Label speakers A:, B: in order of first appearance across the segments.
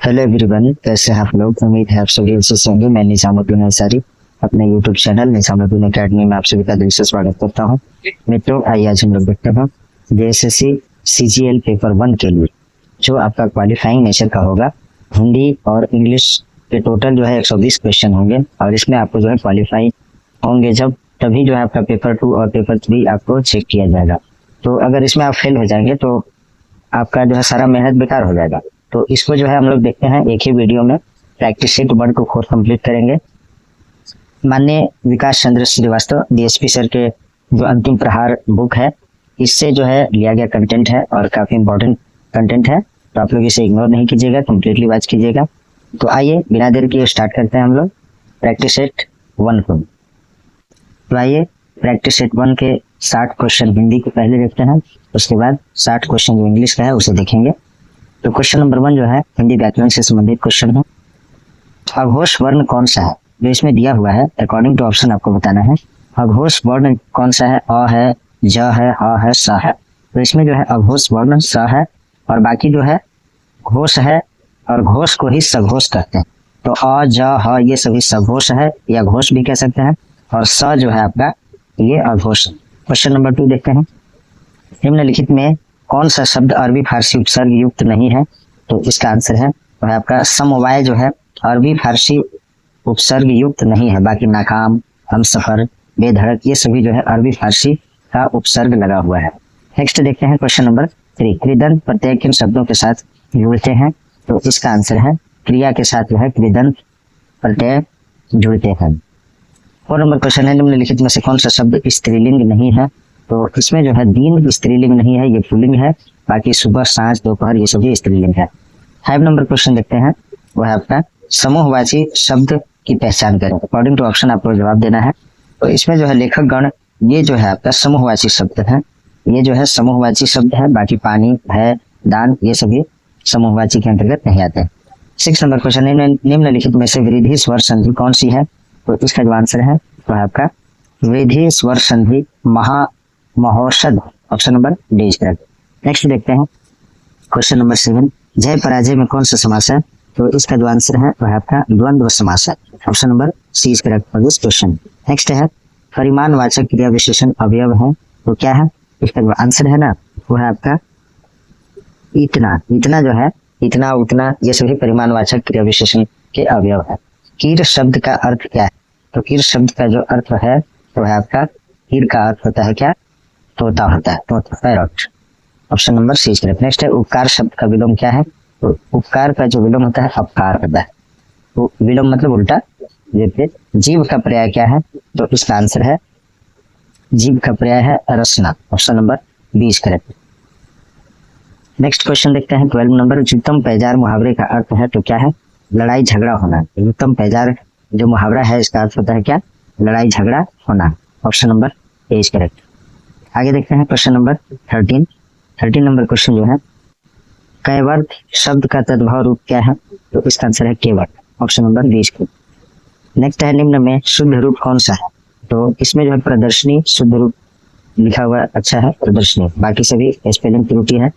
A: Hello everyone, कैसे हैं आप लोग। उम्मीद है आप सभी अच्छे से होंगे। मैं निजामुद्दीन अंसारी अपने यूट्यूब चैनल निजामुद्दीन अकेडमी में आप सभी का दिल से स्वागत करता हूं। मित्रों, आइए आज हम लोग देखते हैं जेएसएससी सीजीएल पेपर 1 के लिए जो आपका क्वालिफाइंग नेचर का होगा। हिंदी और इंग्लिश के टोटल जो है 120 क्वेश्चन होंगे और इसमें आपको जो है क्वालिफाई होंगे जब तभी जो है आपका पेपर 2 और पेपर 3 आपको चेक किया जाएगा। तो अगर इसमें आप फेल हो जाएंगे तो आपका जो है सारा मेहनत बेकार हो जाएगा। तो इसको जो है हम लोग देखते हैं एक ही वीडियो में। प्रैक्टिस सेट 1 टू 4 कंप्लीट करेंगे। माननीय विकास चंद्र श्रीवास्तव डीएसपी सर के जो अंतिम प्रहार बुक है, इससे जो है लिया गया कंटेंट है और काफी इंपॉर्टेंट कंटेंट है, तो आप लोग इसे इग्नोर नहीं कीजिएगा, कंप्लीटली वॉच कीजिएगा। तो आइए बिना देर किए स्टार्ट करते हैं हम लोग प्रैक्टिस सेट 1 को। तो आइए प्रैक्टिस सेट 1 के 60 क्वेश्चन हिंदी को पहले देखते हैं, उसके बाद 60 क्वेश्चन जो इंग्लिश का है उसे देखेंगे। तो क्वेश्चन नंबर 1 जो है हिंदी व्याकरण से संबंधित क्वेश्चन है। अघोष वर्ण कौन सा है जो इसमें दिया हुआ है, अकॉर्डिंग टू ऑप्शन आपको बताना है। अघोष वर्ण कौन सा है? अ है, ज है, ह है, स है। तो इसमें जो है अघोष वर्ण स है और बाकी जो है घोष है और घोष को ही सघोष कहते हैं। तो अ, ज, ह ये सभी सघोष है या घोष भी कह सकते हैं और स जो है आपका ये अघोष। क्वेश्चन नंबर 2 देखते हैं। निम्नलिखित में कौन सा शब्द अरबी फारसी उपसर्ग युक्त नहीं है? तो इसका आंसर है वह आपका समवाय जो है अरबी फारसी उपसर्ग युक्त नहीं है। बाकी नाकाम, हमसफर, बेधड़क ये सभी जो है अरबी फारसी का उपसर्ग लगा हुआ है। नेक्स्ट देखते हैं क्वेश्चन नंबर 3। कृदंत प्रत्यय किन शब्दों के साथ जुड़ते हैं? तो इसका आंसर है क्रिया के साथ जो है कृदंत प्रत्यय जुड़ते हैं। 4 नंबर क्वेश्चन है निम्नलिखित में से कौन सा शब्द स्त्रीलिंग नहीं है? तो इसमें जो है दिन स्त्रीलिंग नहीं है, ये पुल्लिंग है। बाकी सुबह, सांझ, दोपहर ये सभी स्त्रीलिंग है। 5 नंबर क्वेश्चन देखते हैं, वह आपका समूहवाची शब्द की पहचान करें। अकॉर्डिंग टू ऑप्शन आपको जवाब देना है। तो इसमें जो है लेखक गण ये जो है आपका समूहवाची शब्द है, ये जो है समूहवाची शब्द है। बाकी पानी, है, दान ये सभी समूहवाची के अंतर्गत नहीं आते। 6 नंबर क्वेश्चन निम्नलिखित में से वृद्धि स्वर संधि कौन सी है? तो इसका जो आंसर है वह आपका वृद्धि स्वर संधि महोषध, option number D is correct. Next देखते हैं क्वेश्चन नंबर 7। जय पराजय में कौन सा समास है? तो इसका जो आंसर है वह आपका द्वंद्व समास है, option number C is correct for this question. Next है परिमाणवाचक क्रिया विशेषण अवयव है, तो क्या है? इसका जो आंसर है ना वह आपका इतना। इतना जो है इतना, उतना ये सभी परिमाणवाचक क्रिया विशेषण के अवयव है। कीर शब्द का अर्थ क्या है? तो कीर शब्द का जो अर्थ है तो है आपका कीर का अर्थ होता है क्या? तोता होता है, तोता, parrot, option number C is correct. Next है उपकार शब्द का विलोम क्या है? तो उपकार का जो विलोम होता है अपकार होता है। तो विलोम मतलब उल्टा। जीव का पर्याय क्या है? तो इसका आंसर है जीव का पर्याय है रसना, option number B is correct. Next question देखते हैं 12 नंबर। उत्तम पैजार मुहावरे का अर्थ है तो क्या है? लड़ाई झगड़ा होना। उत्तम पैजार जो मुहावरा है इसका अर्थ होता है क्या? लड़ाई झगड़ा होना, option number A is correct. आगे देखते हैं क्वेश्चन नंबर 13 नंबर क्वेश्चन जो है कैवर्त शब्द का तद्भव रूप क्या है? तो इसका आंसर है केवट, option number B is correct. Next है निम्न में शुद्ध रूप कौन सा है? तो इसमें जो है प्रदर्शनी शुद्ध रूप लिखा हुआ अच्छा है, प्रदर्शनी। बाकी सभी स्पेलिंग त्रुटि है।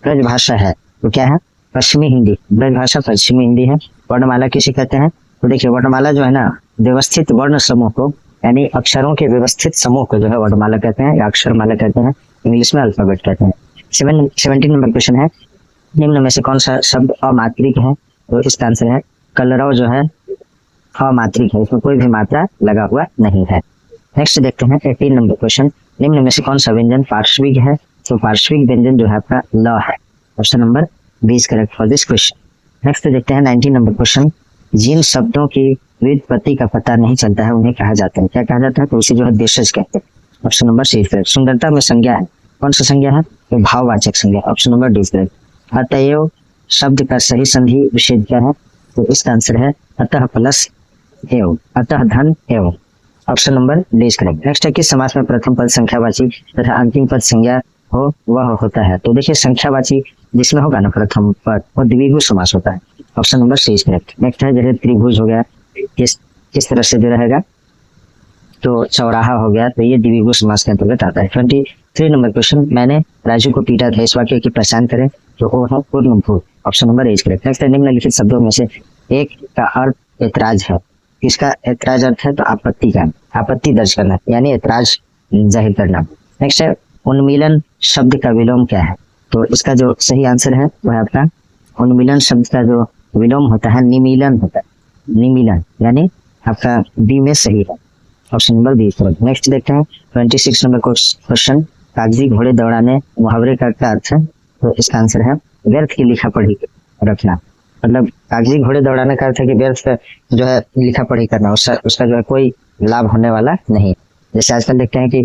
A: ब्रजभाषा है तो क्या है? पश्चिमी हिंदी। ब्रजभाषा पश्चिमी हिंदी है। वर्णमाला किसे कहते हैं? तो देखिए वर्णमाला जो है ना व्यवस्थित वर्ण समूह को यानी अक्षरों के व्यवस्थित समूह को जो है वर्णमाला कहते हैं या अक्षरमाला कहते हैं, इंग्लिश में अल्फाबेट कहते हैं। 17 नंबर क्वेश्चन है निम्न में से कौन सा शब्द अमात्रिक है? तो इसका आंसर है कलरव जो है अमात्रिक है, इसमें कोई भी मात्रा लगा हुआ नहीं है। नेक्स्ट देखते हैं 18 नंबर क्वेश्चन निम्न में से कौन सा व्यंजन पार्श्विक है? तो पार्श्विक व्यंजन जो है आपका ल है, option number B is correct for this question. Next देखते हैं 19 नंबर क्वेश्चन। जिन शब्दों की व्युत्पत्ति का पता नहीं चलता है उन्हें कहा जाता है, क्या कहा जाता है? तो उसे जो है देशज कहते हैं, option number C is correct. सुंदरता में संज्ञा है, कौन सा संज्ञा है? तो भाववाचक संज्ञा, option number D is correct. अतएव शब्द का सही संधि विच्छेद क्या है? तो इसका आंसर है अतः प्लस एव, अतः धन एव, option number D is correct. Next है कि समास में प्रथम पद संख्यावाची तथा अंतिम पद संज्ञा हो वह होता है। तो देखिए संख्यावाची जिसमें होगा ना प्रथम पद वो द्विगु समास होता है, option number C is correct. Next है जैसे त्रिभुज हो गया, किस तरह से जो रहेगा? तो चौराहा हो गया, तो ये द्विगु समास के अंतर्गत आता है। 23 नंबर क्वेश्चन मैंने राजू को पीटा था, इस वाक्य की पहचान करें। तो वो है पूर्ण भूत। Option number A is correct. Next, निम्नलिखित शब्दों में से एक का अर्थ ऐतराज है। इसका ऐतराज अर्थ है तो आपत्ति का, आपत्ति दर्ज करना, यानी ऐतराज जाहिर करना। नेक्स्ट है, उन्मीलन शब्द का विलोम क्या है? तो इसका जो सही आंसर है वह है आपका उन्मीलन शब्द का जो विलोम होता है निमीलन होता है। निमीलन यानी आपका बी में सही है, option number B correct. Next देखते हैं 26 नंबर क्वेश्चन, कागजी घोड़े दौड़ाने मुहावरे का क्या अर्थ है? तो इसका आंसर है व्यर्थ की लिखा पढ़ी रखना। मतलब कागजी घोड़े दौड़ाने का अर्थ है कि व्यर्थ जो है लिखा पढ़ी करना, उसका जो है कोई लाभ होने वाला नहीं। जैसे आजकल देखते हैं कि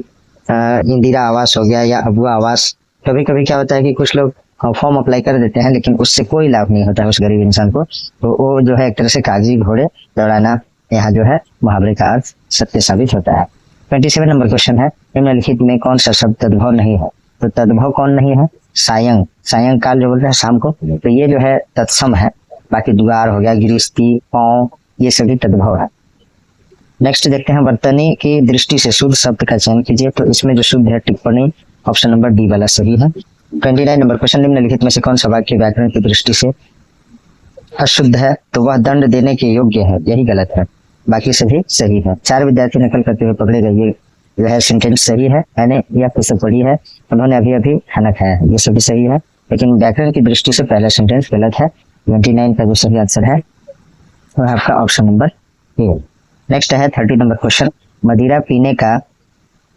A: इंदिरा आवास हो गया या अबुआ आवास, कभी कभी क्या होता है कि कुछ लोग फॉर्म अप्लाई कर देते हैं लेकिन उससे कोई लाभ नहीं होता है उस गरीब इंसान को, तो वो जो है एक तरह से कागजी घोड़े दौड़ाना यहाँ जो है मुहावरे का अर्थ सत्य साबित होता है। 27 नंबर क्वेश्चन है, निम्नलिखित में कौन सा शब्द तद्भव नहीं है? तो तद्भव कौन नहीं है? सायं, सायंकाल जो बोलते हैं शाम को, तो ये जो है तत्सम है। बाकी दुआर हो गया, गिरिस्ती, पाँव, ये सभी तद्भव है। नेक्स्ट देखते हैं, वर्तनी की दृष्टि से शुद्ध शब्द का चयन कीजिए। तो इसमें जो शुद्ध है टिप्पणी, ऑप्शन नंबर डी वाला सही है। 29 नंबर क्वेश्चन, निम्नलिखित में से कौन सा वाक्य व्याकरण की दृष्टि से अशुद्ध है? तो वह दंड देने के योग्य है, यही गलत है, बाकी सभी सही है। 4 विद्यार्थी नकल करते हुए पकड़े गए, ये जो है सेंटेंस सही है। मैंने यह पुस्तक पढ़ी है, उन्होंने अभी अभी खाना खाया है, ये सभी सही है। लेकिन व्याकरण की दृष्टि से पहला सेंटेंस गलत है। 29 का जो सही आंसर है वह आपका ऑप्शन नंबर ए। नेक्स्ट है 30 नंबर क्वेश्चन, मदिरा पीने का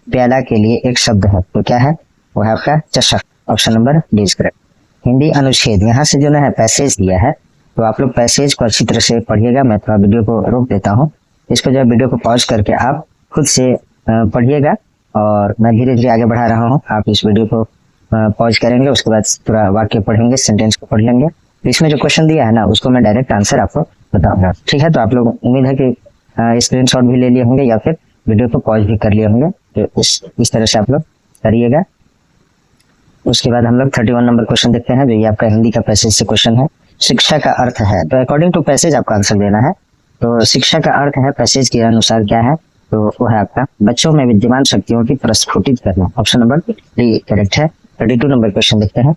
A: प्याला के लिए एक शब्द है, तो क्या है? वो है आपका चषक, option number D is correct. Hindi अनुच्छेद, यहाँ से जो है पैसेज दिया है, तो आप लोग पैसेज को अच्छी तरह से पढ़िएगा। मैं थोड़ा वीडियो को रोक देता हूँ, इसको जो है वीडियो को पॉज करके आप खुद से पढ़िएगा और मैं धीरे धीरे आगे बढ़ा रहा हूँ। आप इस वीडियो को पॉज करेंगे, उसके बाद पूरा वाक्य पढ़ेंगे, सेंटेंस को पढ़ लेंगे। इसमें जो क्वेश्चन दिया है ना, उसको मैं डायरेक्ट आंसर आपको बताऊंगा, ठीक है? तो आप लोग उम्मीद है कि स्क्रीनशॉट भी ले लिए होंगे या फिर वीडियो को पॉज भी कर लिए होंगे, तो इस तरह से आप लोग करिएगा। उसके बाद हम लोग 31 नंबर क्वेश्चन देखते हैं, जो ये आपका हिंदी का पैसेज से क्वेश्चन है। शिक्षा का अर्थ है, तो अकॉर्डिंग टू पैसेज आपको आंसर देना है। तो शिक्षा का अर्थ है पैसेज के अनुसार क्या है? तो वो है आपका बच्चों में विद्यमान शक्तियों की प्रस्फुटित करना, ऑप्शन नंबर डी करेक्ट है। 32 नंबर क्वेश्चन देखते हैं।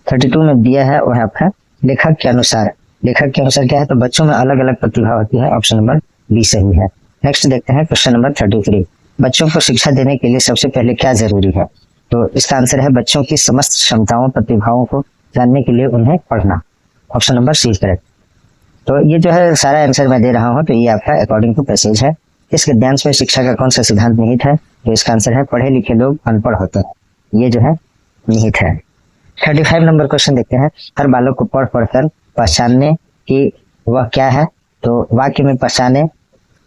A: 32 में दिया है वो है आपका लेखक के अनुसार, लेखक के अनुसार क्या है? तो बच्चों में अलग अलग प्रतिभा होती है, ऑप्शन नंबर बी सही है। नेक्स्ट देखते हैं क्वेश्चन नंबर 33, बच्चों को शिक्षा देने के लिए सबसे पहले क्या जरूरी है? तो इसका आंसर है बच्चों की समस्त क्षमताओं प्रतिभाओं को जानने के लिए उन्हें पढ़ना, ऑप्शन नंबर सी करेक्ट। तो ये जो है सारा आंसर मैं दे रहा हूँ, तो ये आपका अकॉर्डिंग टू पैसेज है। इस गद्यांश में शिक्षा का कौन सा सिद्धांत निहित है? तो इसका आंसर है पढ़े लिखे लोग अनपढ़ होते हैं, ये जो है निहित है। 35 नंबर क्वेश्चन देखते हैं, हर बालक को पढ़ पढ़कर पहचानने की वह क्या है? तो वाक्य में पहचाने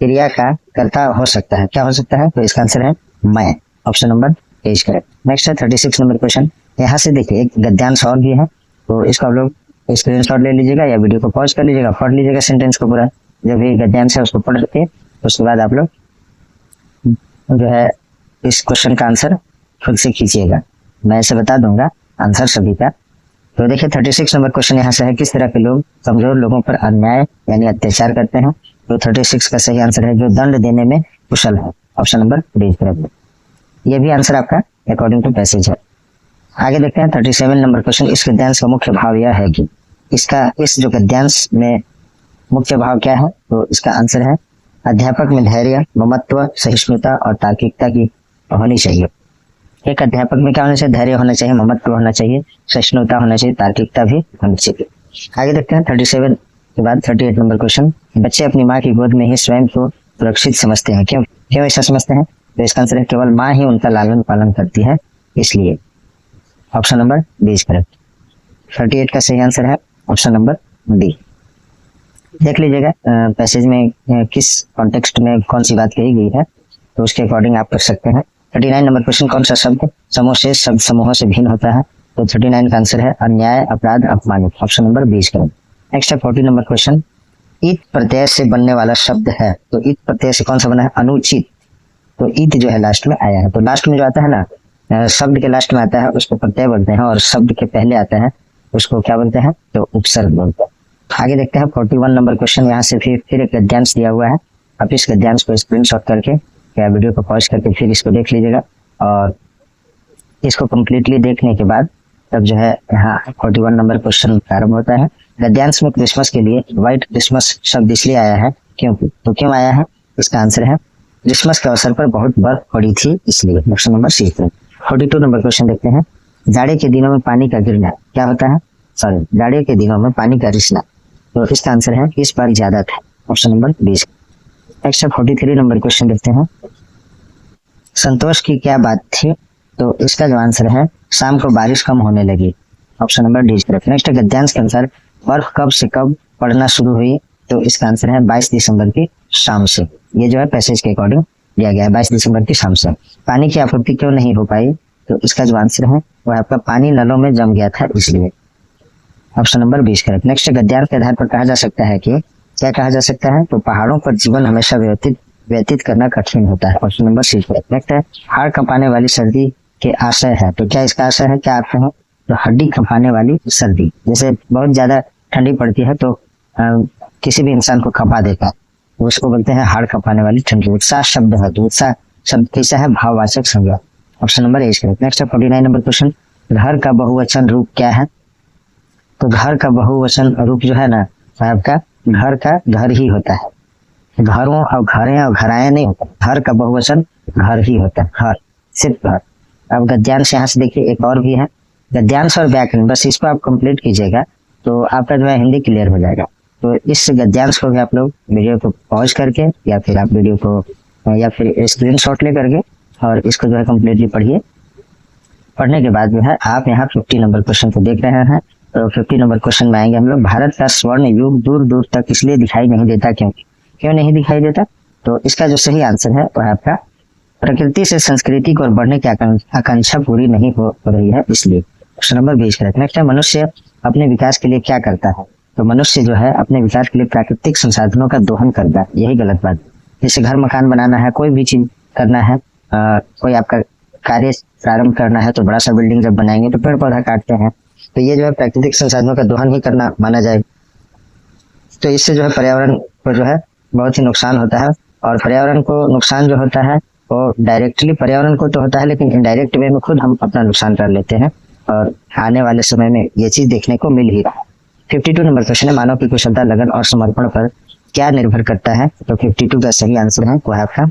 A: क्रिया का कर्ता हो सकता है, क्या हो सकता है? तो इसका आंसर है मैं, option number A is correct. Next है 36 नंबर क्वेश्चन, यहाँ से देखिए एक गद्यांश और भी है, तो इसको आप लोग स्क्रीनशॉट ले लीजिएगा या वीडियो को पॉज कर लीजिएगा, पढ़ लीजिएगा सेंटेंस को पूरा, जो भी गद्यांश है उसको पढ़ के उसके बाद आप लोग जो है इस क्वेश्चन का आंसर खुद से खींचिएगा, मैं इसे बता दूंगा आंसर सभी का। तो देखिए 36 नंबर क्वेश्चन यहाँ से है, किस तरह के लोग कमजोर लोगों पर अन्याय यानी अत्याचार करते हैं? तो 36 का सही आंसर है जो दंड देने में कुशल है, ऑप्शन नंबर डी करेक्ट। ये भी आंसर आपका अकॉर्डिंग टू पैसेज है। आगे देखते हैं 37 नंबर क्वेश्चन, इस गद्यांश का मुख्य भाव यह है कि इस जो गद्यांश में मुख्य भाव क्या है? तो इसका आंसर है अध्यापक में धैर्य, ममत्व, सहिष्णुता और तार्किकता की होनी चाहिए। एक अध्यापक में क्या होना चाहिए? धैर्य होना चाहिए, ममत्व होना चाहिए, सहिष्णुता होना चाहिए, तार्किकता भी होनी चाहिए। आगे देखते हैं 37 के बाद 38 नंबर क्वेश्चन, बच्चे अपनी माँ की गोद में ही स्वयं को सुरक्षित समझते हैं, क्यों ऐसा समझते हैं? तो इसका आंसर है केवल माँ ही उनका लालन पालन करती है, इसलिए, option number D is correct. 38 का सही आंसर है ऑप्शन नंबर डी। देख लीजिएगा पैसेज में किस कॉन्टेक्स्ट में कौन सी बात कही गई है, तो उसके अकॉर्डिंग आप कर सकते हैं। 39 नंबर क्वेश्चन, कौन सा शब्द समूह से शब्द समूहों से भिन्न होता है? तो 39 का आंसर है अन्याय, अपराध, अपमानित, ऑप्शन नंबर 20 करें। नेक्स्ट है 40 नंबर क्वेश्चन, ईत प्रत्यय से बनने वाला शब्द है, तो ईत प्रत्यय से कौन सा बना है? अनुचित। तो ईत जो है लास्ट में आया है, तो लास्ट में जो आता है ना, शब्द के लास्ट में आता है उसको प्रत्यय बोलते हैं, और शब्द के पहले आता है उसको क्या बोलते हैं? तो उपसर्ग बोलते हैं। आगे देखते हैं 41 नंबर क्वेश्चन, यहाँ से फिर एक गद्यांश दिया हुआ है। आप इस गद्यांश को स्क्रीनशॉट करके या वीडियो को पॉज करके फिर इसको देख लीजिएगा, और इसको कम्प्लीटली देखने के बाद तब जो है यहाँ 41 नंबर क्वेश्चन प्रारंभ होता है। गद्यांश में क्रिसमस के लिए व्हाइट क्रिसमस शब्द इसलिए आया है क्योंकि, तो क्यों आया है, इसका आंसर है क्रिसमस के अवसर पर बहुत बर्फ पड़ी थी इसलिए। Option number C. 42 नंबर क्वेश्चन देखते हैं। जाड़े के दिनों में पानी का गिरना क्या होता है, सॉरी जाड़े के दिनों में पानी का रिसना, तो इसका आंसर है इस बार ज्यादा था। Option number 20। Next 43 number question देखते हैं। संतोष की क्या बात थी, तो इसका जो आंसर है शाम को बारिश कम होने लगी। Option number D. नेक्स्ट गद्यांश के अनुसार बर्फ कब से कब पड़ना शुरू हुई, तो इसका आंसर है 22 दिसंबर की शाम से। ये जो है पैसेज के अकॉर्डिंग दिया गया है 22 दिसंबर की शाम से। पानी की आपूर्ति क्यों नहीं हो पाई, तो इसका जो आंसर है वो आपका पानी नलों में जम गया था इसलिए। Option number 20 correct. नेक्स्ट गद्यांश के आधार पर कहा जा सकता है कि, क्या कहा जा सकता है, तो पहाड़ों पर जीवन हमेशा व्यतीत करना कठिन होता है। Option number C correct. Next है हाड़ कंपाने वाली सर्दी के आशय है, तो क्या इसका आशय है, क्या अर्थ है, तो हड्डी कंपाने वाली सर्दी। जैसे बहुत ज्यादा ठंडी पड़ती है तो किसी भी इंसान को खपा देता है, तो उसको बोलते हैं हाड़ कंपाने वाली ठंडी। उत्साह शब्द है, तो उत्साह शब्द कैसा है, भाववाचक संज्ञा। Option number A correct. Next 49 number question. घर का बहुवचन रूप क्या है, तो घर का बहुवचन रूप जो है ना आपका घर का घर ही होता है। घरों और घरें और घराएं नहीं होता, घर का बहुवचन घर ही होता है, घर, सिर्फ घर। अब गद्यांश यहाँ से देखिए एक और भी है, गद्यांश और व्याकरण, बस इसको आप कंप्लीट कीजिएगा तो आपका जो है हिंदी क्लियर हो जाएगा। तो इस गद्यांश को भी आप लोग वीडियो को पॉज करके या फिर आप वीडियो को या फिर स्क्रीन शॉट ले करके और इसको जो है कम्प्लीटली पढ़िए। पढ़ने के बाद जो है आप यहाँ 50 नंबर क्वेश्चन को देख रहे हैं, तो 50 नंबर क्वेश्चन में आएंगे हम लोग। भारत का स्वर्ण युग दूर दूर तक इसलिए दिखाई नहीं देता क्यों नहीं दिखाई देता, तो इसका जो सही आंसर है वह आपका प्रकृति से संस्कृति को बढ़ने की आकांक्षा पूरी नहीं हो रही है इसलिए। Option number 20 correct. नेक्स्ट है मनुष्य अपने विकास के लिए क्या करता है, तो मनुष्य जो है अपने विकास के लिए प्राकृतिक संसाधनों का दोहन करता है, यही गलत बात। जैसे घर मकान बनाना है, कोई भी चीज करना है, कोई आपका कार्य प्रारंभ करना है, तो बड़ा सा बिल्डिंग जब बनाएंगे तो पेड़ पौधा काटते हैं, तो ये जो है प्राकृतिक संसाधनों का दोहन ही करना माना जाए। तो इससे जो है पर्यावरण को जो है बहुत ही नुकसान होता है, और पर्यावरण को नुकसान जो होता है वो डायरेक्टली पर्यावरण को तो होता है, लेकिन इनडायरेक्ट वे में खुद हम अपना नुकसान कर लेते हैं, और आने वाले समय में ये चीज देखने को मिल ही रहा है। 52 नंबर क्वेश्चन है मानव की कुशलता, लगन और समर्पण पर क्या निर्भर करता है, तो 52 का सही आंसर है वह आपका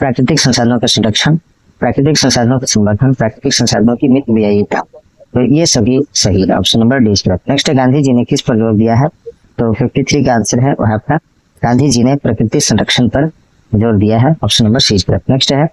A: प्राकृतिक संसाधनों का संरक्षण, प्राकृतिक संसाधनों का संवर्धन, प्राकृतिक संसाधनों की मित व्ययिता, तो ये सभी सही है। Option number D correct. Next Gandhi ji ने किस पर जोर दिया है, तो 53 का आंसर है वह आपका गांधी जी ने प्रकृति संरक्षण पर जोर दिया है। Option number C correct. Next है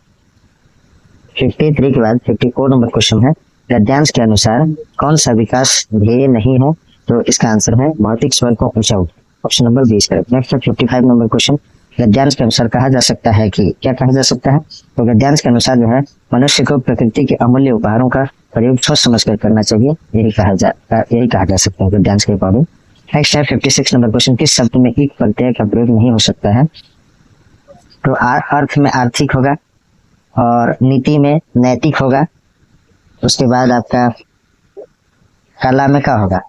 A: 53 के बाद 54 नंबर क्वेश्चन है गद्यांश के अनुसार कौन सा विकास ध्येय नहीं है, तो इसका आंसर है भौतिक स्वर को ऊंचा उठ। Option number 20 correct. नेक्स्ट है 55 नंबर क्वेश्चन गद्यांश के अनुसार कहा जा सकता है कि, क्या कहा जा सकता है, तो गद्यांश के अनुसार जो है मनुष्य को प्रकृति के अमूल्य उपहारों का प्रयोग सोच समझ कर करना चाहिए, यही कहा जा सकता है गद्यांश के अकॉर्डिंग। नेक्स्ट है 56 नंबर क्वेश्चन किस शब्द में एक प्रत्यय का प्रयोग नहीं हो सकता है, तो अर्थ में आर्थिक होगा और नीति में नैतिक होगा, उसके बाद आपका कला में क्या होगा,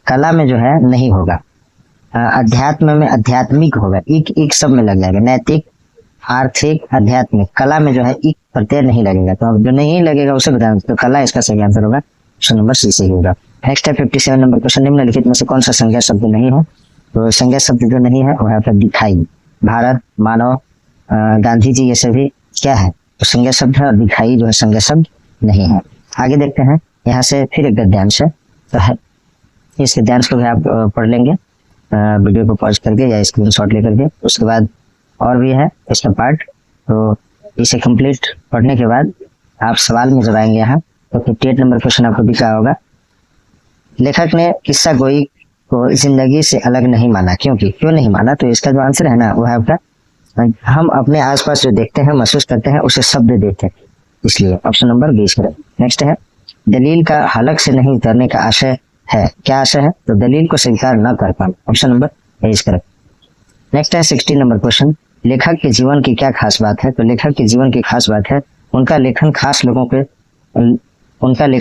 A: कला में जो है नहीं होगा, अध्यात्म में आध्यात्मिक होगा, एक सब में लग जाएगा, नैतिक आर्थिक आध्यात्मिक, कला में जो है एक प्रत्यय नहीं लगेगा, तो अब जो नहीं लगेगा उसे बताएं, तो कला इसका सही आंसर होगा, ऑप्शन नंबर सी सही होगा। नेक्स्ट है 57 नंबर क्वेश्चन निम्नलिखित में से कौन सा संज्ञा शब्द नहीं है, तो संज्ञा शब्द जो नहीं है वह है दिखाई, भारत, मानव, गांधी जी, ये सभी क्या है, तो संज्ञा शब्द है, और दिखाई जो है संज्ञा शब्द नहीं है। आगे देखते हैं, यहाँ से फिर एक गद्यांश है, तो है इस गद्यांश को भी आप पढ़ लेंगे वीडियो को पॉज करके या स्क्रीन शॉट लेकर के। उसके बाद और भी है इसका पार्ट, तो इसे कंप्लीट पढ़ने के बाद आप सवाल में जब आएंगे यहाँ, तो 58 नंबर क्वेश्चन आपको दिखा होगा, लेखक ने किस्सा गोई को जिंदगी से अलग नहीं माना, क्यों नहीं माना, तो इसका जो आंसर है ना वो है आपका हम अपने आसपास जो देखते हैं महसूस करते हैं उसे शब्द देते हैं, इसलिए ऑप्शन नंबर 20 करें। नेक्स्ट है दलील का हलक से नहीं उतरने का आशय है, क्या आशय है, तो दलील को स्वीकार न कर पाना, ऑप्शन नंबर 23 करें। नेक्स्ट है 60 नंबर क्वेश्चन लेखक के जीवन की क्या खास बात है, तो लेखक के जीवन की खास बात है उनका लेखन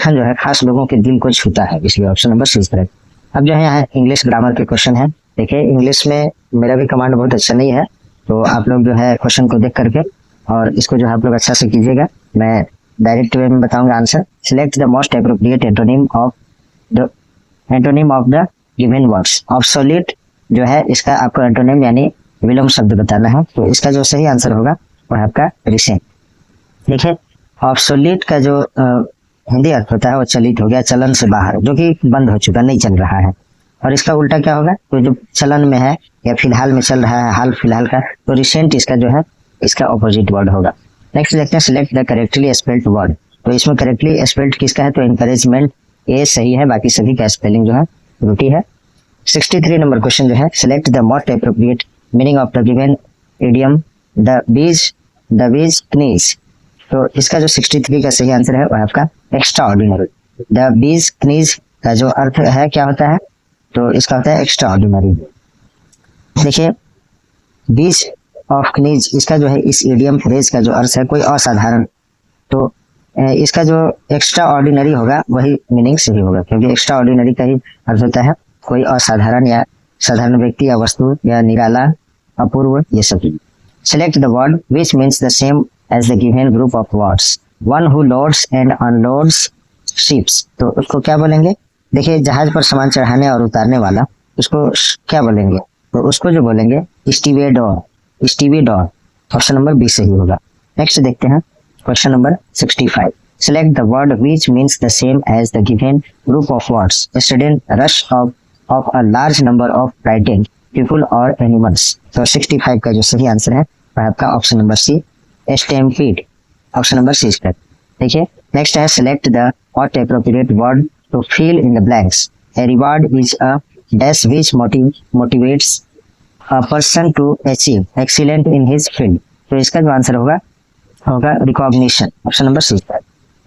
A: जो है खास लोगों के दिल को छूता है, इसलिए ऑप्शन नंबर 6 करें। अब जो है यहाँ इंग्लिश ग्रामर के क्वेश्चन है, देखिए इंग्लिश में मेरा भी कमांड बहुत अच्छा नहीं है, तो आप लोग जो है क्वेश्चन को देख करके और इसको जो है आप लोग अच्छा से कीजिएगा, मैं डायरेक्ट वे में बताऊंगा answer. Select the most appropriate antonym of the given words. Absolute जो है इसका आपको एंटोनिम यानी विलोम शब्द बताना है। तो इसका जो सही आंसर होगा वह आपका रिसेंट। देखिए ऑब्सोल्यूट का जो हिंदी अर्थ होता है वो चलित हो गया, चलन से बाहर, जो कि बंद हो चुका, नहीं चल रहा है। और इसका उल्टा क्या होगा, तो जो चलन में है या फिलहाल में चल रहा है, हाल फिलहाल का, तो रिसेंट इसका जो है इसका ऑपोजिट वर्ड होगा। नेक्स्ट देखते हैं select the correctly spelled word. तो इसमें करेक्टली स्पेल्ड किसका है, तो एनकरेजमेंट ए सही है, बाकी सभी का स्पेलिंग जो है त्रुटि है। 63 नंबर क्वेश्चन जो है select the most appropriate meaning of the given idiom the bees कनीज। तो इसका जो 63 का सही आंसर है वह आपका एक्स्ट्रा ऑर्डिनरी। द बीज कनीज का जो अर्थ है क्या होता है, तो इसका होता है एक्स्ट्रा ऑर्डिनरी। देखिए बीज ऑफ कनीज इसका जो है इस इडियम फ्रेज का जो अर्थ है कोई असाधारण, तो इसका जो एक्स्ट्रा ऑर्डिनरी होगा वही मीनिंग सही होगा, क्योंकि एक्स्ट्रा ऑर्डिनरी का ही अर्थ होता है कोई असाधारण या साधारण व्यक्ति या वस्तु या निराला, अपूर्व, ये सब। Select the word which means the same as the given group of words. One who loads and unloads ships. तो उसको क्या बोलेंगे, देखिए जहाज पर सामान चढ़ाने और उतारने वाला, उसको क्या बोलेंगे, तो उसको जो बोलेंगे स्टीवेडोर। ऑप्शन नंबर बी सही होगा। नेक्स्ट देखते हैं question number 65। Select the word which means the same as the given group of words. A sudden rush of a large number of frightened people or animals. तो 65 का जो सही answer है वह आपका option number C stampede। Option number C correct. देखिए next है select the what appropriate word to fill in the blanks. A reward is a dash which motivates a person to achieve excellent in his field. तो इसका जो answer होगा recognition. Option number C.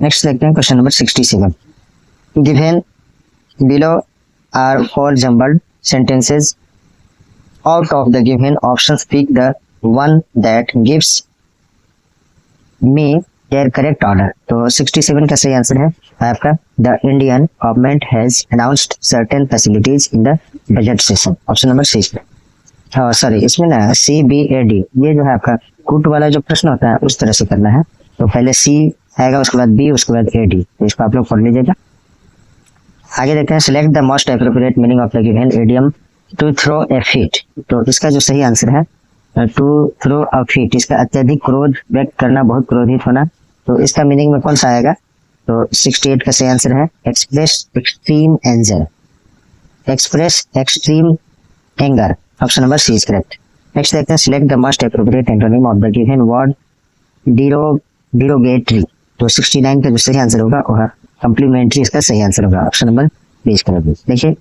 A: Next देखते हैं question number 67। Given below are 4 jumbled sentences. Out of the given option pick the one that gives me their correct order. तो 67 का सही answer है आपका the Indian government has announced certain facilities in the budget session. Option number C. Sorry इसमें ना CBAD ये जो है आपका कूट वाला जो प्रश्न होता है उस तरह से करना है। तो पहले C आएगा, उसके बाद B, उसके बाद AD। तो इसको आप लोग पढ़ लीजिएगा। आगे देखते हैं select the most appropriate meaning of the given idiom to throw a fit. तो इसका जो सही आंसर है टू थ्रो अ फिट, इसका अत्यधिक क्रोध व्यक्त करना, बहुत क्रोधित होना। तो इसका मीनिंग में कौन सा आएगा, तो 68 का सही आंसर है express extreme anger. Express extreme anger. Option number C is correct. Next देखते हैं select the most appropriate antonym of the given word derogatory. तो 69 का जो सही आंसर होगा वह कम्प्लीमेंट्री इसका सही आंसर होगा। Option number B is correct. देखिए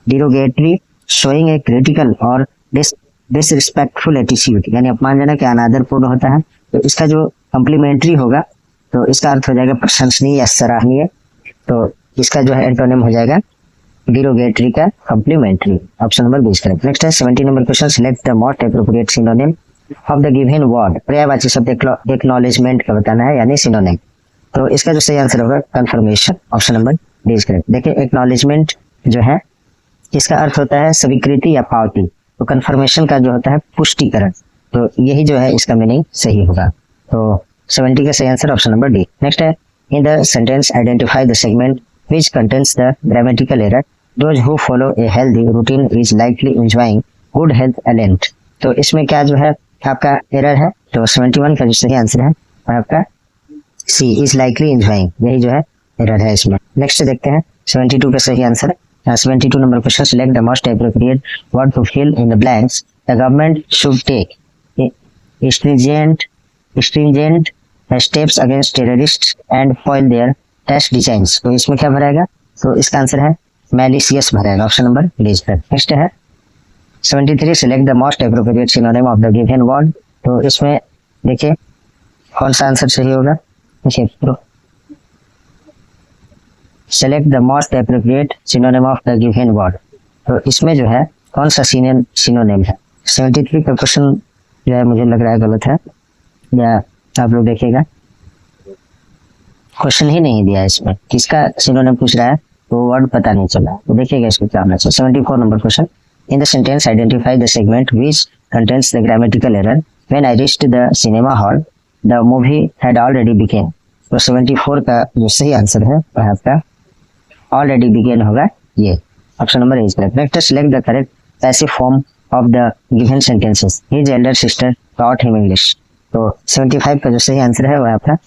A: डिरोगेटरी शोइंग ए क्रिटिकल और डिसरिस्पेक्टफुल एटीट्यूड, यानी अपमानजनक या अनादरपूर्ण होता है। तो इसका जो कम्प्लीमेंट्री होगा तो इसका अर्थ हो जाएगा प्रशंसनीय या सराहनीय। तो इसका जो है एंटोनिम हो जाएगा डिरोगेटरी का complimentary. Option number B is correct. Next है 70 number question select the most appropriate synonym of the given word. पर्यायवाची शब्द एक्नॉलेजमेंट का बताना है, यानी सिनोनिम। तो इसका जो सही आंसर होगा confirmation. Option number D is correct. देखिए एक्नॉलेजमेंट जो है इसका अर्थ होता है स्वीकृति या पावती, तो कंफर्मेशन का जो होता है पुष्टिकरण। तो यही जो है इसका मीनिंग सही होगा। तो 70 का सही answer option number D. Next है in the sentence identify the segment which contains the grammatical error. Those who follow a healthy routine is likely enjoying good health alent. तो इसमें क्या जो है आपका एरर है, तो 71 का जो सही आंसर है आपका सी इज लाइकली एंजॉइंग, यही जो है एरर है इसमें। नेक्स्ट देखते हैं 72 का सही answer. 72 number question select the most appropriate word to fill in the blanks. The government should take stringent steps against terrorists and foil their test designs. तो इसमें क्या भरेगा, तो इसका आंसर है मैलिशियस भरेगा। Option number D is correct. Next है 73 select the most appropriate synonym of the given word. तो इसमें देखिए कौन सा आंसर सही होगा, देखिए select the most appropriate synonym of the given word. तो इसमें जो है कौन सा सिनोनिम है। 73 का क्वेश्चन जो है मुझे लग रहा है गलत है, या आप लोग देखिएगा क्वेश्चन ही नहीं दिया इसमें, किसका सिनोनिम पूछ रहा है तो वर्ड पता नहीं चला। तो देखिएगा इसको क्या होना चाहिए। 74 number question in the sentence identify the segment which contains the grammatical error when I reached the cinema hall the movie had already began. तो 74 का जो सही आंसर है वह आपका ऑलरेडी बिगेन होगा, ये option number A is correct. Next select the correct passive form of the given sentences. His Elder sister taught him English. तो 75 का जो सही आंसर है वह आपका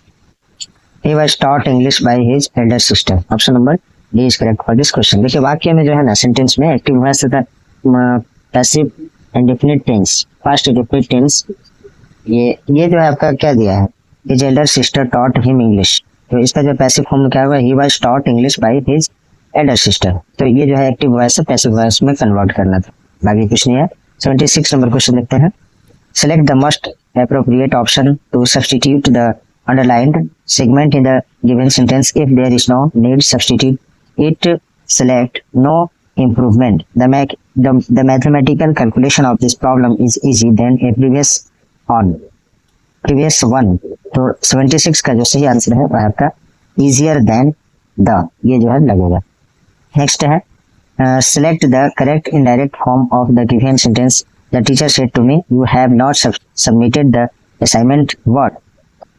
A: he was taught English by his elder sister। Option number D is correct for this question. देखिए वाक्य में जो है ना सेंटेंस में एक्टिव वॉइस तथा passive indefinite tense, past indefinite tense, ये जो है आपका क्या दिया है, his elder sister taught him English। तो इसका जो पैसिव फॉर्म क्या हुआ, he was taught English by his elder sister। तो ये जो है एक्टिव वॉइस से पैसिव वॉइस में कन्वर्ट करना था, बाकी कुछ नहीं है। 76 नंबर क्वेश्चन देखते हैं। Select the most appropriate option to substitute the underlined segment in the given sentence. If there is no need substitute it, select no improvement. The mathematical calculation of this problem is easy than a previous one। तो 76 का जो सही answer है वह आपका easier than the, ये जो है लगेगा। नेक्स्ट है select the correct indirect form of the given sentence। The teacher said to me, you have not submitted the assignment what।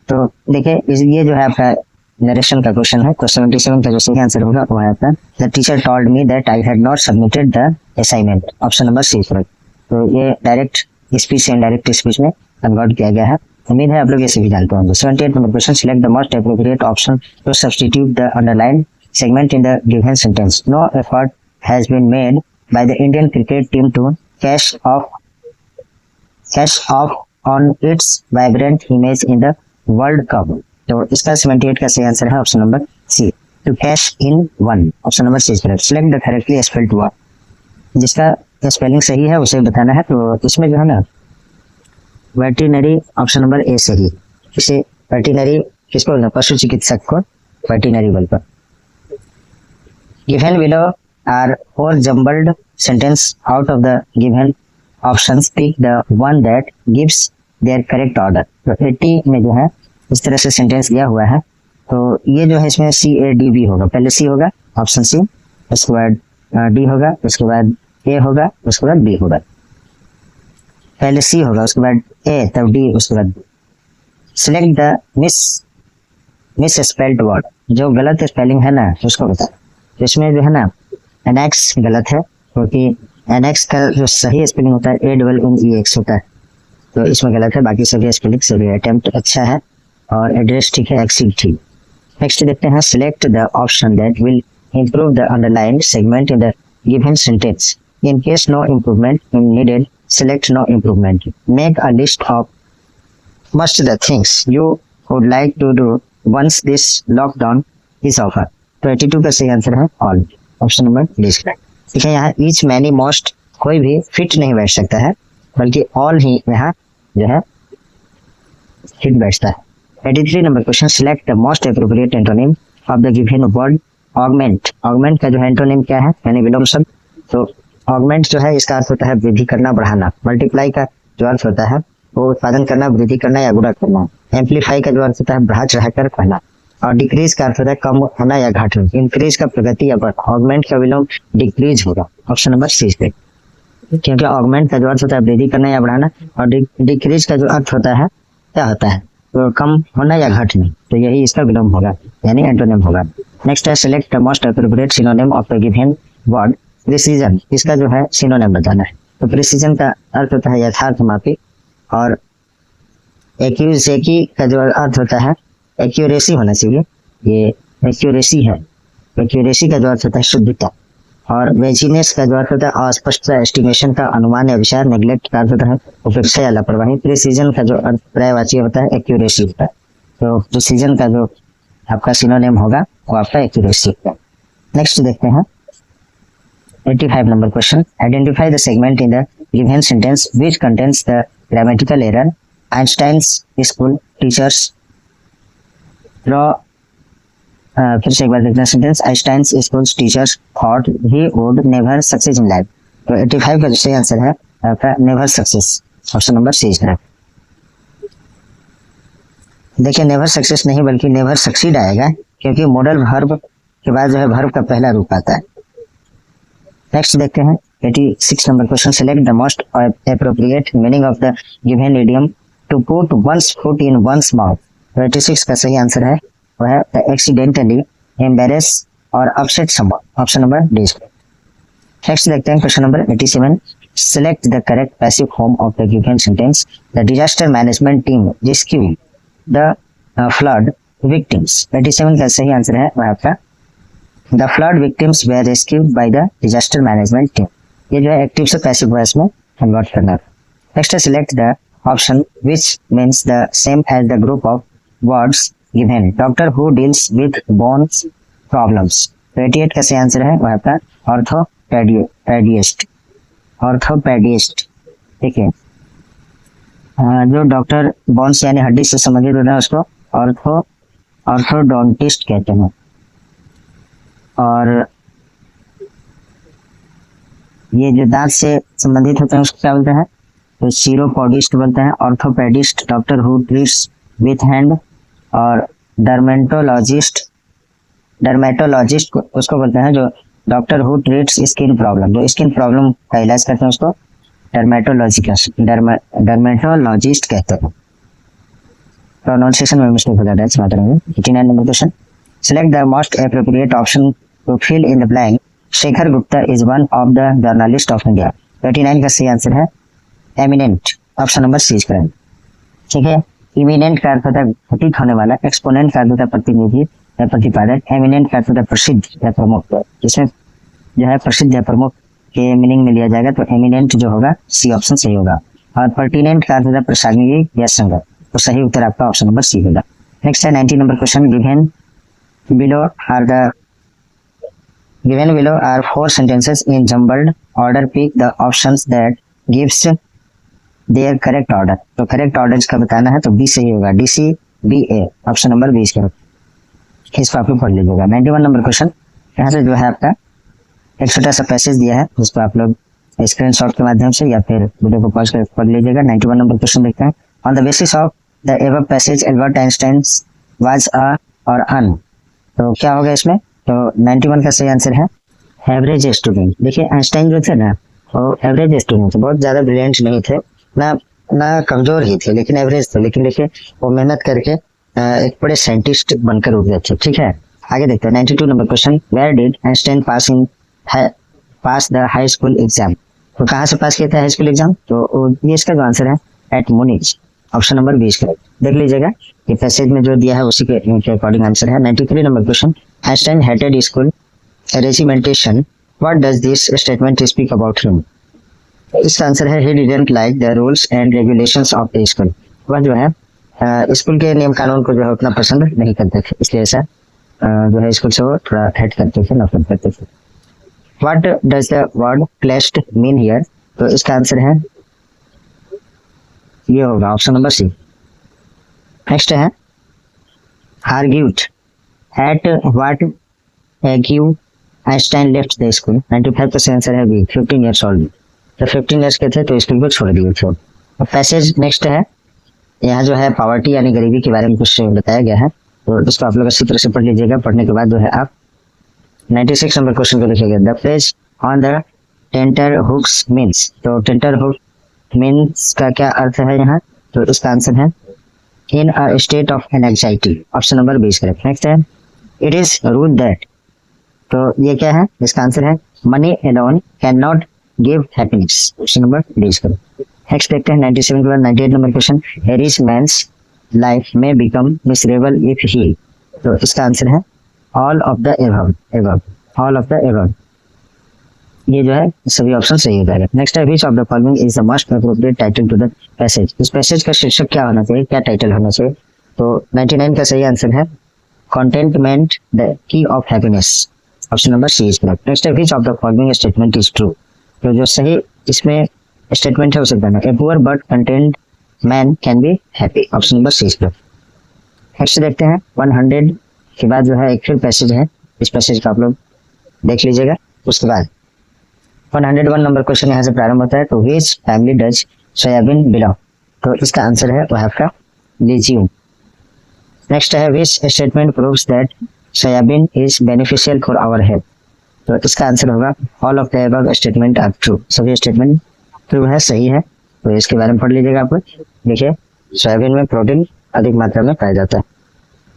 A: तो देखिए ये जो है आपका नरेशन का क्वेश्चन है, तो 77 का जो सही आंसर होगा वो है आपका the teacher told me that I had not submitted the assignment. Option number C correct. तो ये डायरेक्ट स्पीच से इनडायरेक्ट स्पीच में कन्वर्ट किया गया है। उम्मीद है आप लोग इसे भी जानते होंगे। 78 number question select the most appropriate option to substitute the underline segment in the given sentence. No effort has been made by the Indian cricket team to cash off on its vibrant image in the World Cup. तो इसका 78 का सही answer है option number C, to cash in on. Option number C is correct. Select the correctly spelled word. जिसका spelling सही है उसे बताना है। तो इसमें जो है ना वेटरिनरी, ऑप्शन नंबर ए सही। इसे वेटरिनरी किसको बोलना, पशु चिकित्सक को वेटरिनरी बोलते हैं। Given below are 4 jumbled sentence out of the given options, pick the one that gives their correct order. तो 80 में जो है इस तरह से सेंटेंस दिया हुआ है। तो ये जो है इसमें CADB होगा, पहले C होगा ऑप्शन सी, उसके बाद D होगा, उसके बाद A होगा, उसके बाद B होगा। पहले C होगा, उसके बाद A, तब D, उसके बाद B। Select the miss spelled word. जो गलत स्पेलिंग है ना उसको बता। तो इसमें जो है ना एनेक्स गलत है, क्योंकि एनेक्स का जो सही स्पेलिंग होता है ANNEX होता है। तो इसमें गलत है, बाकी सभी स्पेलिंग सभी। अटेम्प्ट अच्छा है और एड्रेस ठीक है, एक्सीड ठीक। नेक्स्ट देखते हैं select the option that will improve the underlined segment in the given sentence. In case no improvement is needed, select no improvement. Make a list of must the things you would like to do once this lockdown is over. तो 82 का सही answer है all। Option number D. देखिए यहाँ each, many, most कोई भी fit नहीं बैठ सकता है, बल्कि all ही यहाँ जो है फिट बैठता है। 83 number question select the most appropriate antonym of the given word augment. Augment का जो एंटोनिम क्या है, यानी विलोम शब्द। तो ऑगमेंट जो है इसका अर्थ होता है वृद्धि करना, बढ़ाना। मल्टीप्लाई का जो अर्थ होता है वो उत्पादन करना, वृद्धि करना या गुणा करना। एम्पलीफाई का जो अर्थ होता है बढ़ा चढ़ाकर कहना। और डिक्रीज का अर्थ होता है कम होना या घटना। इंक्रीज का प्रगति या बढ़। ऑगमेंट का विलोम डिक्रीज होगा। ऑप्शन नंबर सी पे, क्योंकि ऑगमेंट का जो अर्थ होता है वृद्धि करना या बढ़ाना, और डिक्रीज का जो अर्थ होता है क्या होता है, तो कम होना या घटना। तो यही इसका विलोम होगा, यानी एंटोनिम होगा। नेक्स्ट है select the most appropriate synonym of the given word precision. इसका जो है सिनोनिम बताना है। तो प्रिसीजन का अर्थ होता है यथार्थ मापी, और एक्यूरेसी का जो अर्थ होता है एक्यूरेसी होना चाहिए, ये एक्यूरेसी है। एक्यूरेसी का जो अर्थ होता है शुद्धता, और वेजीनेस का जो अर्थ होता है अस्पष्टता, एस्टिमेशन का अनुमान या विचार। नेग्लेक्ट का अर्थ होता है उपेक्षा या लापरवाही। प्रिसीजन का जो अर्थ पर्यायवाची होता है एक्यूरेसी होता है। तो प्रिसीजन का जो आपका सिनोनिम होगा वो आपका एक्यूरेसी होगा। नेक्स्ट देखते हैं 85 number question identify the segment in the given sentence which contains the grammatical error. Einstein's school teachers draw. फिर से एक बार देखते हैं sentence. Einstein's school teachers thought he would never success in life. तो 85 का जो सही आंसर है आपका never success. Option number C है। देखिए नेवर सक्सेस नहीं बल्कि नेवर सक्सीड आएगा, क्योंकि मॉडल वर्ब के बाद जो है वर्ब का पहला रूप आता है। नेक्स्ट देखते हैं 86 number question select the most appropriate meaning of the given idiom to put one's foot in one's mouth. तो 86 का सही आंसर है वह है द एक्सीडेंटली एम्बेरस और upset someone. Option number D. Next देखते हैं question number 87। Select the correct passive form of the given sentence. The disaster management team rescue the flood victims. 87 का सही आंसर है वह आपका the flood victims were rescued by the disaster management team. ये जो है एक्टिव से passive voice में कन्वर्ट करना है। नेक्स्ट है select the option which means the same as the group of words given. Doctor who deals with bones problems. 88 का सही आंसर है वह आपका ऑर्थोपेडिस्ट। ऑर्थोपेडिस्ट, ठीक है। जो डॉक्टर बोन्स यानी हड्डी से संबंधित होता है उसको ऑर्थोडोंटिस्ट कहते हैं। और ये जो दांत से संबंधित होते हैं उसको क्या बोलते हैं? तो सीरोपोडिस्ट बोलते हैं। Orthopaedist doctor who treats with hand. और डर्मेटोलॉजिस्ट उसको बोलते हैं जो doctor who treats skin problem, जो स्किन प्रॉब्लम का इलाज करते हैं उसको डर्मेटोलॉजिस्ट कहते हैं। प्रोनाउंसिएशन में मिस्टेक हो जाता है इस मात्रा में। 89 number question. Select the most appropriate option to fill in the blank. Shekhar Gupta is one of the journalist of India. 89 का सही आंसर है एमिनेंट। ऑप्शन नंबर सी करें, ठीक है। इमिनेंट का अर्थ होता है घटित होने वाला। एक्सपोनेंट का अर्थ होता है प्रतिनिधि या प्रतिपादक। एमिनेंट का अर्थ होता है प्रसिद्ध या प्रमुख। इसमें जो है प्रसिद्ध या प्रमुख के मीनिंग में लिया जाएगा तो एमिनेंट जो होगा सी ऑप्शन सही होगा। और पर्टिनेंट का अर्थ होता है प्रासंगिक या संगत, तो सही उत्तर आपका ऑप्शन नंबर सी होगा। नेक्स्ट है 90 number question. Given below are 4 sentences in jumbled order. Pick the options that gives their correct order. तो correct order इसका बताना है तो बी सही होगा। DCBA ऑप्शन नंबर 20 का इसको आप लोग पढ़ लीजिएगा। 91 नंबर क्वेश्चन। यहाँ से जो है आपका एक छोटा सा पैसेज दिया है उसको आप लोग स्क्रीनशॉट के माध्यम से या फिर वीडियो को पॉज कर पढ़ लीजिएगा। 91 नंबर क्वेश्चन देखते हैं। On the basis of the above passage Albert Einstein was a और अन। तो क्या होगा इसमें? तो 91 का सही आंसर है एवरेज स्टूडेंट। देखिए आइंस्टाइन जो थे ना वो एवरेज स्टूडेंट थे, बहुत ज्यादा ब्रिलियंट नहीं थे, ना कमजोर ही थे, लेकिन एवरेज थे। लेकिन देखिए वो मेहनत करके एक बड़े साइंटिस्ट बनकर उठ गए थे, ठीक है। आगे देखते हैं 92 number question. Where did Einstein pass the high school exam. तो कहाँ से पास किया था हाई स्कूल एग्जाम? तो ये इसका जो आंसर है at Munich. Option number 20 correct. देख लीजिएगा ये पैसेज में जो दिया है उसी के अकॉर्डिंग आंसर है। 93 number question. Einstein hated school regimentation. What does this statement speak about him? इसका आंसर है he didn't like the rules and regulations of the school. वह जो है स्कूल के नियम कानून को जो है उतना पसंद नहीं करते थे, इसलिए ऐसा जो है स्कूल से वो थोड़ा हेट करते थे, नफरत करते थे। What does the word clashed mean here? तो इसका आंसर है ये होगा ऑप्शन नंबर सी। नेक्स्ट है argued at what age Einstein left the school. 95 का आंसर है बी 15 ईयर्स ओल्ड। तो 15 ईयर्स के थे तो स्कूल को छोड़ दिए थे। पैसेज नेक्स्ट है, यहाँ जो है पॉवर्टी यानी गरीबी के बारे में कुछ बताया गया है तो इसको आप लोग अच्छी तरह से पढ़ लीजिएगा। पढ़ने के बाद जो है आप 96 नंबर क्वेश्चन को लिखिएगा। The phrase on the tenter hooks means. तो टेंटर हुक मीन्स का क्या अर्थ है यहाँ? तो इसका आंसर है in a state of anxiety. Option number 20 correct. Next है इट इज रूल दैट। तो ये क्या है? इसका आंसर है money alone can not give happiness. Option number 20 correct. Next देखते हैं 97 के बाद 98 number question. A rich man's life में बिकम मिसरेबल इफ ही। तो इसका आंसर है all of the above. All of the above ये जो है सभी ऑप्शन सही हो जाएगा। नेक्स्ट है which of the following is the most appropriate title to the passage. इस पैसेज का शीर्षक क्या होना चाहिए, क्या टाइटल होना चाहिए? तो 99 का सही आंसर है contentment the key of happiness. Option number C is correct. Next है which of the following statement is true. तो जो सही इसमें स्टेटमेंट है उसे बताना। A poor but content man can be happy. Option number C is correct. Next देखते हैं 100 के बाद जो है एक फिर पैसेज है, इस पैसेज का आप लोग देख लीजिएगा। उसके बाद 101 नंबर क्वेश्चन यहाँ से प्रारंभ होता है। तो which family does soybean belong. तो इसका आंसर है वह आपका लीजियम। नेक्स्ट है which statement proves that soybean is beneficial for our health. तो इसका आंसर होगा all of the above statement are true. सभी स्टेटमेंट ट्रू है, सही है। तो इसके बारे में पढ़ लीजिएगा आप। देखिए सोयाबीन में प्रोटीन अधिक मात्रा में पाया जाता है।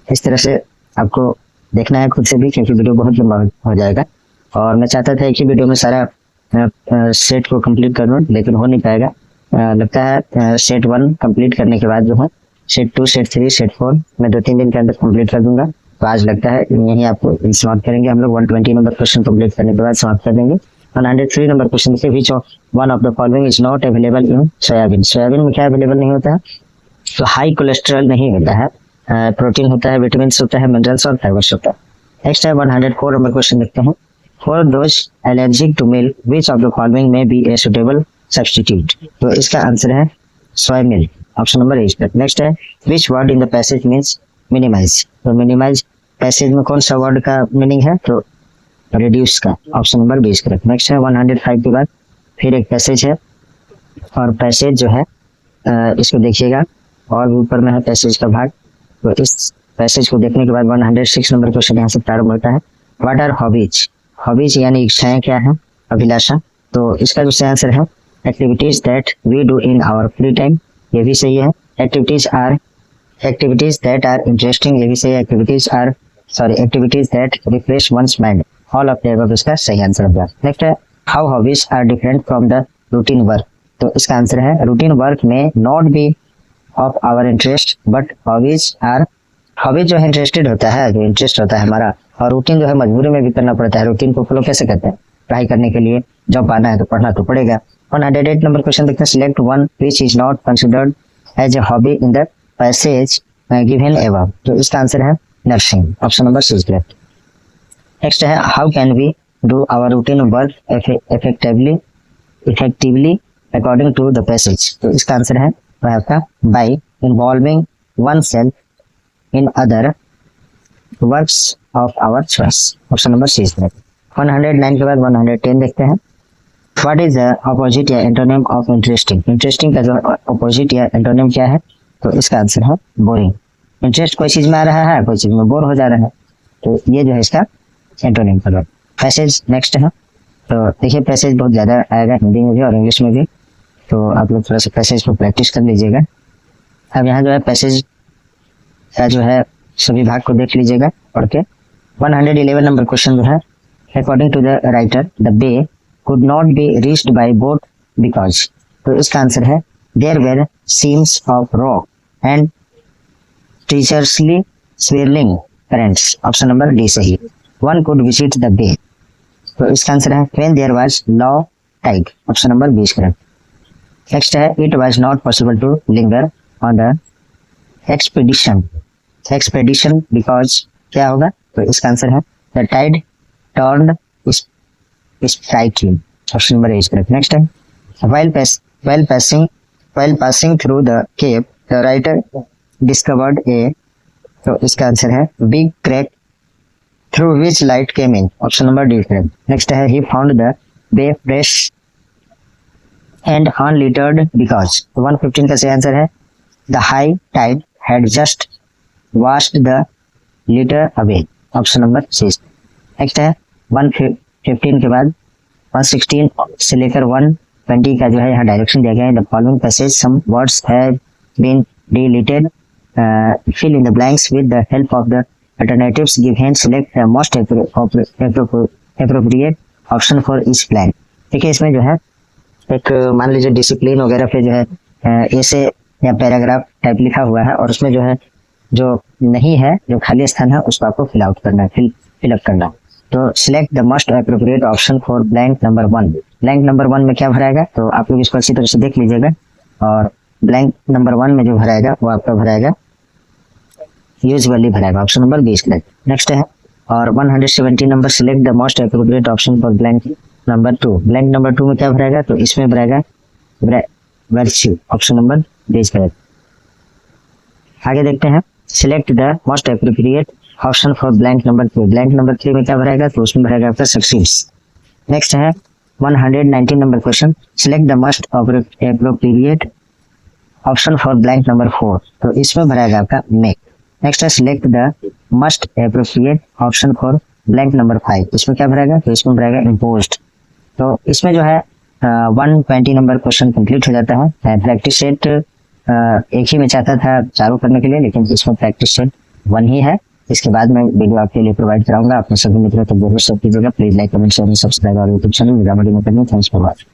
A: इस तरह से आपको देखना है खुद से भी, क्योंकि वीडियो बहुत लंबा हो जाएगा। और मैं चाहता था एक ही वीडियो में सारा सेट को कंप्लीट कर लूँ, लेकिन हो नहीं पाएगा। लगता है सेट 1 कंप्लीट करने के बाद जो है सेट 2, सेट 3, सेट 4 मैं 2-3 दिन के अंदर कंप्लीट कर दूंगा। तो आज लगता है यही आपको समाप्त करेंगे हम लोग। 120 नंबर क्वेश्चन कंप्लीट करने के बाद समाप्त कर देंगे। 103 नंबर क्वेश्चन से which one of the following is not available in soybean. Soybean में क्या अवेलेबल नहीं होता है? तो हाई कोलेस्ट्रॉल नहीं होता है, प्रोटीन होता है, विटामिन होता है, मिनरल्स और फाइबर्स होता है। नेक्स्ट है 104 नंबर क्वेश्चन देखते हैं। For those allergic to milk which of the following may be a suitable substitute. तो इसका आंसर है soya milk, option number A. Next है which word in the passage means minimize. तो minimize passage में कौन सा वर्ड का meaning है? तो रिड्यूस का, ऑप्शन नंबर 20 करेक्ट। नेक्स्ट है 105 के बाद फिर एक पैसेज है, और पैसेज जो है इसको देखिएगा और ऊपर में है पैसेज का भाग। तो इस पैसेज को देखने के बाद 106 नंबर क्वेश्चन यहाँ से प्रारंभ होता है। What are hobbies. हॉबीज यानी इच्छाएं क्या है? अभिलाषा। तो इसका जो सही आंसर है activities that we do in our free time, ये भी सही है। एक्टिविटीज दैट आर इंटरेस्टिंग, ये भी सही है। Activities that refresh one's mind, all of the above इसका सही आंसर होगा। नेक्स्ट है how hobbies are different from the routine work. तो इसका आंसर है रूटीन वर्क में not be of our interest but hobbies जो है इंटरेस्टेड होता है, जो इंटरेस्ट होता है हमारा, और रूटीन जो है मजबूरी में भी करना पड़ता है। रूटीन को फॉलो कैसे करते हैं? पढ़ाई करने के लिए जॉब पाना है तो पढ़ना तो पड़ेगा। 108 नंबर क्वेश्चन देखते हैं। Select one which is not considered as a hobby in the passage given above. तो इसका आंसर है nursing, option number C is correct. Next है how can we do our routine work effectively according to the passage. तो इसका answer है आपका by involving oneself in other works of our choice, option number C is correct. 109 के बाद 110 देखते हैं। What is the opposite या antonym of interesting. Interesting का जो अपोजिट या एंटोनिम क्या है? तो इसका आंसर है बोरिंग। इंटरेस्ट कोई चीज में आ रहा है, कोई चीज में बोर हो जा रहा है, तो ये जो है इसका एंटोनिम का। पैसेज नेक्स्ट है। तो देखिए पैसेज बहुत ज़्यादा आएगा हिंदी में भी और इंग्लिश में भी, तो आप लोग थोड़ा सा पैसेज को प्रैक्टिस कर लीजिएगा। अब यहाँ जो है पैसेज का जो है सभी भाग को देख लीजिएगा पढ़ के। 111 नंबर क्वेश्चन जो है according to the writer the bay could not be reached by boat because. तो इसका आंसर है there were seams of rock and treacherously swirling currents, option number D सही। One could visit the bay. तो इसका answer है when there was low tide, option number 20 correct. Next है it was not possible to linger on the expedition because क्या होगा? तो इसका answer है the tide turned sprightly, option number A correct. Next है while passing through the cave the writer discovered a, तो इसका answer है big crack through which light came in, option number D correct. Next है he found the bay fresh and unlittered because, तो 115 का सही answer है the high tide had just washed the litter away, option number C. Next है 115 के बाद 116 से लेकर 120 का जो है यहाँ डायरेक्शन दिया गया है। The following passage some words have been deleted, fill in the blanks with the help of the alternatives given, select the most appropriate option for each blank। देखिए इसमें जो है एक मान लीजिए डिसिप्लिन वगैरह पे जो है ऐसे या पैराग्राफ टाइप लिखा हुआ है, और उसमें जो है जो नहीं है, जो खाली स्थान है, उसको आपको फिल आउट करना है, फिल अप करना है। तो select the most appropriate option for blank number 1। Blank number 1 में क्या भराएगा? तो आप लोग इसको अच्छी तरह से देख लीजिएगा, और ब्लैंक नंबर 1 में जो भराएगा वो आपका भराएगा यूजुअली भराएगा, ऑप्शन नंबर 20 करेक्ट। नेक्स्ट है और 170 number select the most appropriate option for blank number 2। Blank number 2 में क्या भराएगा? तो इसमें भराएगा वर्च्यू, ऑप्शन नंबर 20 करेक्ट। आगे देखते हैं select the most appropriate option for blank number 3। Blank number 3 में क्या भराएगा? तो उसमें भराएगा आपका सक्सीड्स। नेक्स्ट है 119 number question select the most appropriate option for blank number 4। तो इसमें भराएगा आपका मेक। नेक्स्ट है select the must appropriate option for blank number 5। इसमें क्या भराएगा? तो इसमें भराएगा इम्पोज्ड। तो इसमें जो है 120 नंबर क्वेश्चन कंप्लीट हो जाता है। प्रैक्टिस सेट एक ही में चाहता था चारों करने के लिए, लेकिन इसमें प्रैक्टिस सेट 1 ही है, इसके बाद मैं वीडियो आपके लिए प्रोवाइड कराऊंगा। अपने सभी मित्रों को जरूर सब कीजिएगा। Please like comment share subscribe और YouTube channel Nizamuddin Academy. Thanks for watching.